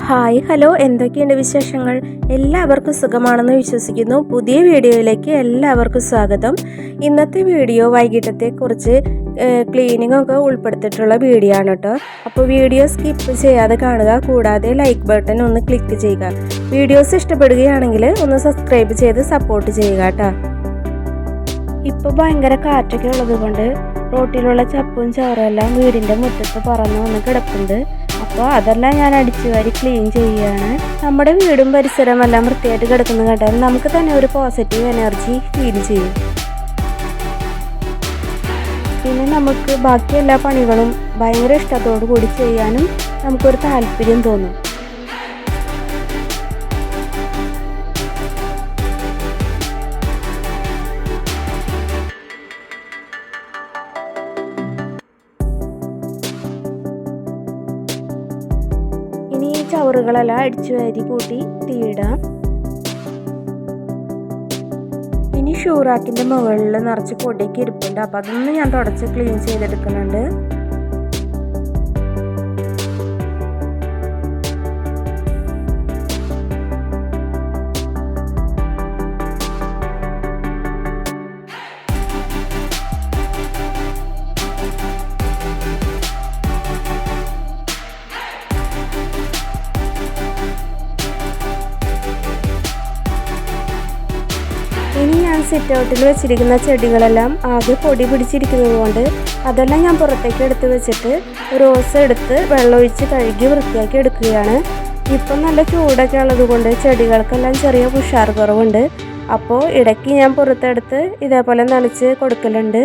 Hi hello, എന്തൊക്കെയുണ്ട് വിശേഷങ്ങൾ? എല്ലാവർക്കും സുഖമാണെന്ന് വിശ്വസിക്കുന്നു. പുതിയ വീഡിയോയിലേക്ക് എല്ലാവർക്കും സ്വാഗതം. ഇന്നത്തെ വീഡിയോ വൈകിട്ടത്തെക്കുറിച്ച് ക്ലീനിങ് ഒക്കെ ഉൾപ്പെടുത്തിയിട്ടുള്ള വീഡിയോ ആണ് കേട്ടോ. അപ്പോൾ വീഡിയോ സ്കിപ്പ് ചെയ്യാതെ കാണുക, കൂടാതെ ലൈക്ക് ബട്ടൺ ഒന്ന് ക്ലിക്ക് ചെയ്യുക. വീഡിയോസ് ഇഷ്ടപ്പെടുകയാണെങ്കിൽ ഒന്ന് സബ്സ്ക്രൈബ് ചെയ്ത് സപ്പോർട്ട് ചെയ്യുക കേട്ടോ. ഇപ്പോൾ ഭയങ്കര കാറ്റൊക്കെ ഉള്ളത് കൊണ്ട് റോട്ടിലുള്ള ചപ്പും ചവറെല്ലാം വീടിൻ്റെ മുറ്റത്ത് പറന്ന് വന്ന് കിടപ്പുണ്ട്. അപ്പോൾ അതെല്ലാം ഞാൻ അടിച്ചു വാരി ക്ലീൻ ചെയ്യുകയാണ്. നമ്മുടെ വീടും പരിസരവും എല്ലാം വൃത്തിയായിട്ട് കിടക്കുന്നത് കണ്ടാൽ നമുക്ക് തന്നെ ഒരു പോസിറ്റീവ് എനർജി ഫീൽ ചെയ്യും. പിന്നെ നമുക്ക് ബാക്കി എല്ലാ പണികളും ഭയങ്കര ഇഷ്ടത്തോടു കൂടി ചെയ്യാനും നമുക്കൊരു താല്പര്യം തോന്നും. ഇനി ഈ ചവറുകളെല്ലാം അടിച്ചു വാരി കൂട്ടി തീയിടാം. ഇനി ഷൂറാക്കിൻ്റെ മുകളിൽ നിറച്ച് പൊടിയൊക്കെ ഇരിപ്പുണ്ട്. അപ്പം അതൊന്ന് ഞാൻ തുടച്ച് ക്ലീൻ ചെയ്തെടുക്കുന്നുണ്ട്. ഇനി ഞാൻ സിറ്റ് ഔട്ടിൽ വെച്ചിരിക്കുന്ന ചെടികളെല്ലാം ആകെ പൊടി പിടിച്ചിരിക്കുന്നത് കൊണ്ട് അതെല്ലാം ഞാൻ പുറത്തേക്ക് എടുത്ത് വെച്ചിട്ട് റോസ് എടുത്ത് വെള്ളമൊഴിച്ച് കഴുകി വൃത്തിയാക്കി എടുക്കുകയാണ്. ഇപ്പം നല്ല ചൂടൊക്കെ ഉള്ളത് കൊണ്ട് ചെടികൾക്കെല്ലാം ചെറിയ ഉഷാർ കുറവുണ്ട്. അപ്പോൾ ഇടയ്ക്ക് ഞാൻ പുറത്തെടുത്ത് ഇതേപോലെ നനച്ച് കൊടുക്കലുണ്ട്.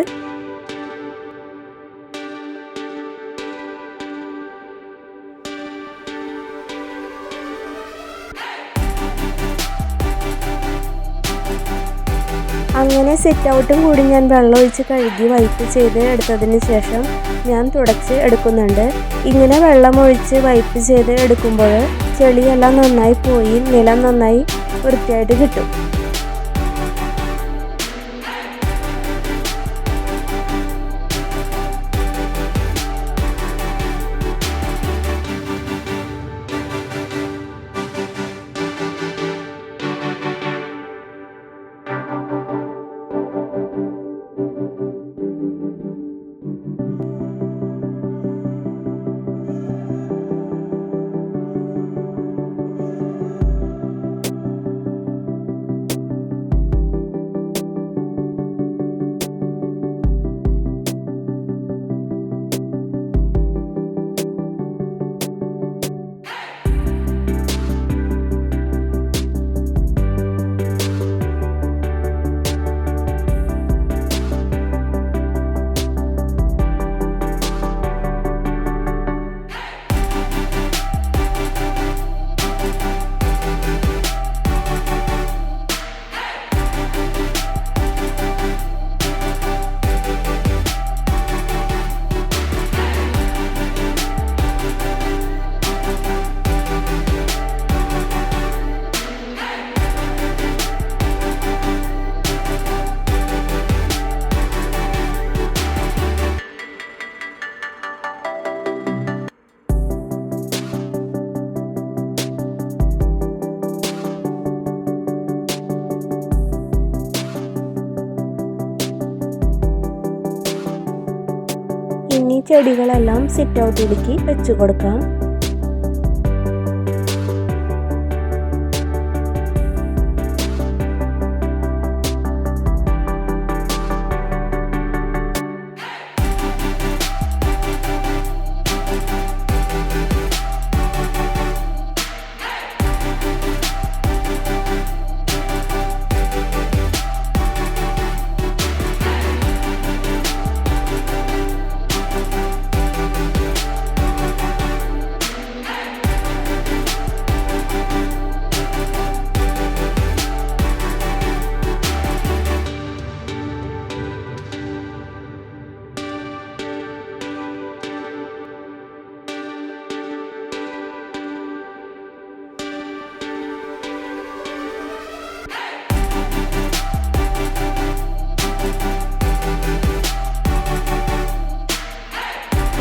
അങ്ങനെ സെറ്റ് ഔട്ടും കൂടി ഞാൻ വെള്ളമൊഴിച്ച് കഴുകി വൈപ്പ് ചെയ്ത് എടുത്തതിന് ശേഷം ഞാൻ തുടച്ച് എടുക്കുന്നുണ്ട്. ഇങ്ങനെ വെള്ളമൊഴിച്ച് വൈപ്പ് ചെയ്ത് എടുക്കുമ്പോൾ ചെളിയെല്ലാം നന്നായി പോയി നിലം നന്നായി വൃത്തിയായിട്ട് കിട്ടും. ഇനി ചെടികളെല്ലാം സിറ്റ് ഔട്ടിലേക്ക് വെച്ച് കൊടുക്കാം.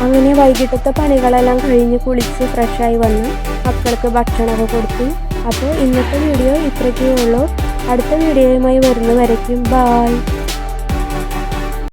അങ്ങനെ വൈകിട്ടത്തെ പണികളെല്ലാം കഴിഞ്ഞ് കുളിച്ച് ഫ്രഷായി വന്ന് മക്കൾക്ക് ഭക്ഷണമൊക്കെ കൊടുത്തു. അപ്പോൾ ഇന്നത്തെ വീഡിയോ ഇത്രയൊക്കെ ഉള്ളൂ. അടുത്ത വീഡിയോയുമായി വരുന്നവരേക്കും ബായ്.